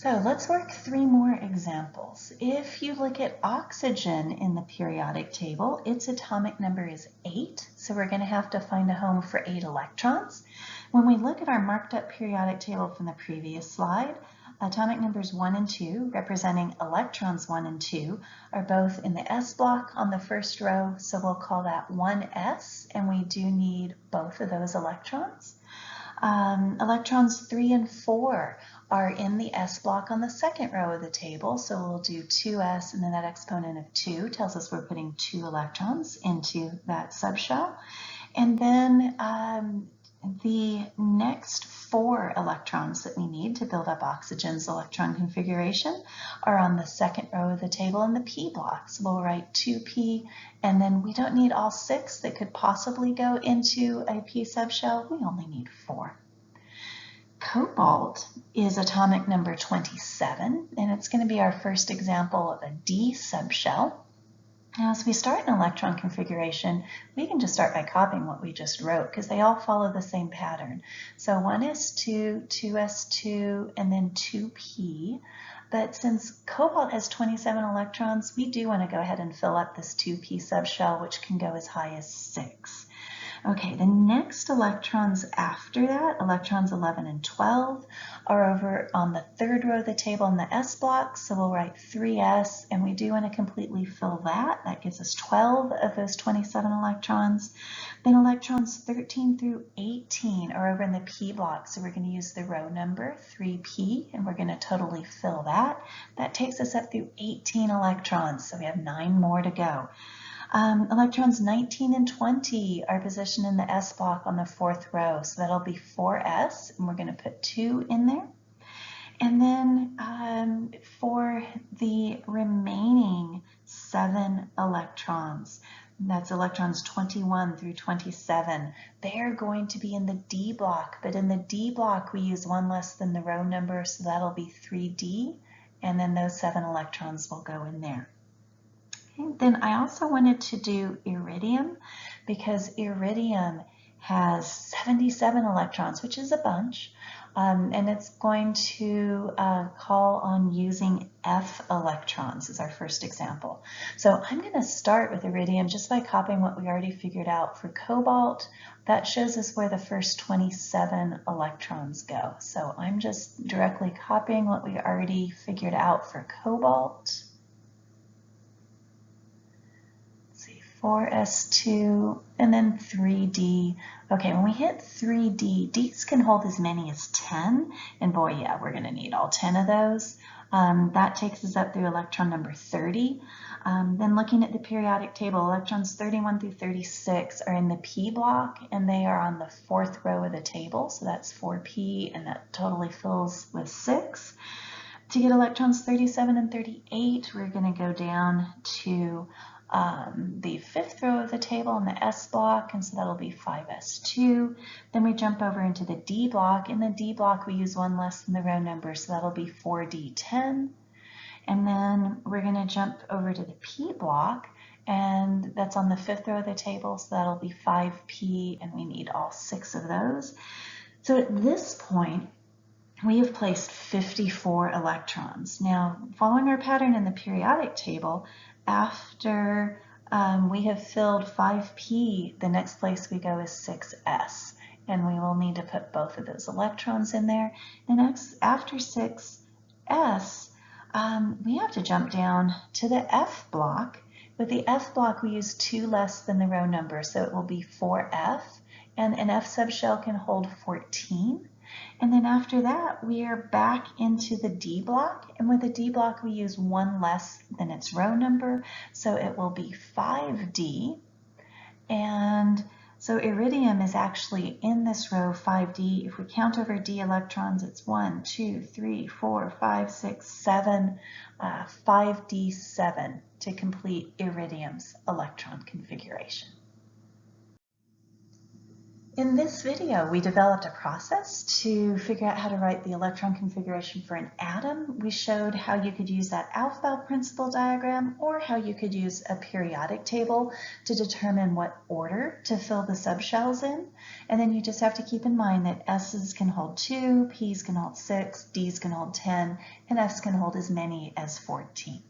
So let's work 3 more examples. If you look at oxygen in the periodic table, its atomic number is 8, so we're going to have to find a home for 8 electrons. When we look at our marked up periodic table from the previous slide, atomic numbers 1 and 2, representing electrons 1 and 2, are both in the S block on the first row, so we'll call that 1s, and we do need both of those electrons. Electrons 3 and 4 are in the S block on the second row of the table, so we'll do 2s, and then that exponent of 2 tells us we're putting 2 electrons into that subshell. And then the next 4 electrons that we need to build up oxygen's electron configuration are on the second row of the table in the P block. So we'll write 2p, and then we don't need all 6 that could possibly go into a P subshell. We only need 4. Cobalt is atomic number 27, and it's going to be our first example of a D subshell. Now, as we start an electron configuration, we can just start by copying what we just wrote because they all follow the same pattern. So 1s2, 2s2, and then 2p. But since cobalt has 27 electrons, we do want to go ahead and fill up this 2p subshell, which can go as high as 6. Okay, the next electrons after that, electrons 11 and 12, are over on the third row of the table in the S block, so we'll write 3s, and we do want to completely fill that. That gives us 12 of those 27 electrons. Then electrons 13 through 18 are over in the P block, so we're going to use the row number 3p, and we're going to totally fill that. That takes us up through 18 electrons, so we have 9 more to go. Electrons 19 and 20 are positioned in the S block on the fourth row, so that'll be 4s, and we're going to put 2 in there. And then for the remaining 7 electrons, that's electrons 21 through 27, they're going to be in the D block, but in the D block we use 1 less than the row number, so that'll be 3d, and then those 7 electrons will go in there. Then I also wanted to do iridium because iridium has 77 electrons, which is a bunch, and it's going to call on using F electrons as our first example. So I'm going to start with iridium just by copying what we already figured out for cobalt. That shows us where the first 27 electrons go. So I'm just directly copying what we already figured out for cobalt. 4s2, and then 3d. Okay, when we hit 3d, Ds can hold as many as 10, and boy, yeah, we're going to need all 10 of those. That takes us up through electron number 30. Then looking at the periodic table, electrons 31 through 36 are in the P block, and they are on the fourth row of the table, so that's 4p, and that totally fills with 6. To get electrons 37 and 38, we're going to go down to the fifth row of the table in the S block, and so that'll be 5s2. Then we jump over into the D block. In the D block, we use 1 less than the row number, so that'll be 4d10. And then we're going to jump over to the P block, and that's on the fifth row of the table, so that'll be 5p, and we need all 6 of those. So at this point, we have placed 54 electrons. Now, following our pattern in the periodic table, after we have filled 5p, the next place we go is 6s, and we will need to put both of those electrons in there. And after 6s, we have to jump down to the F block. With the F block, we use 2 less than the row number, so it will be 4f, and an F subshell can hold 14. And then after that, we are back into the D block, and with the D block, we use 1 less than its row number, so it will be 5d. And so iridium is actually in this row 5d. If we count over d electrons, it's 1, 2, 3, 4, 5, 6, 7, 5d7 to complete iridium's electron configuration. In this video, we developed a process to figure out how to write the electron configuration for an atom. We showed how you could use that Aufbau principle diagram or how you could use a periodic table to determine what order to fill the subshells in. And then you just have to keep in mind that S's can hold 2, P's can hold 6, D's can hold 10, and F's can hold as many as 14.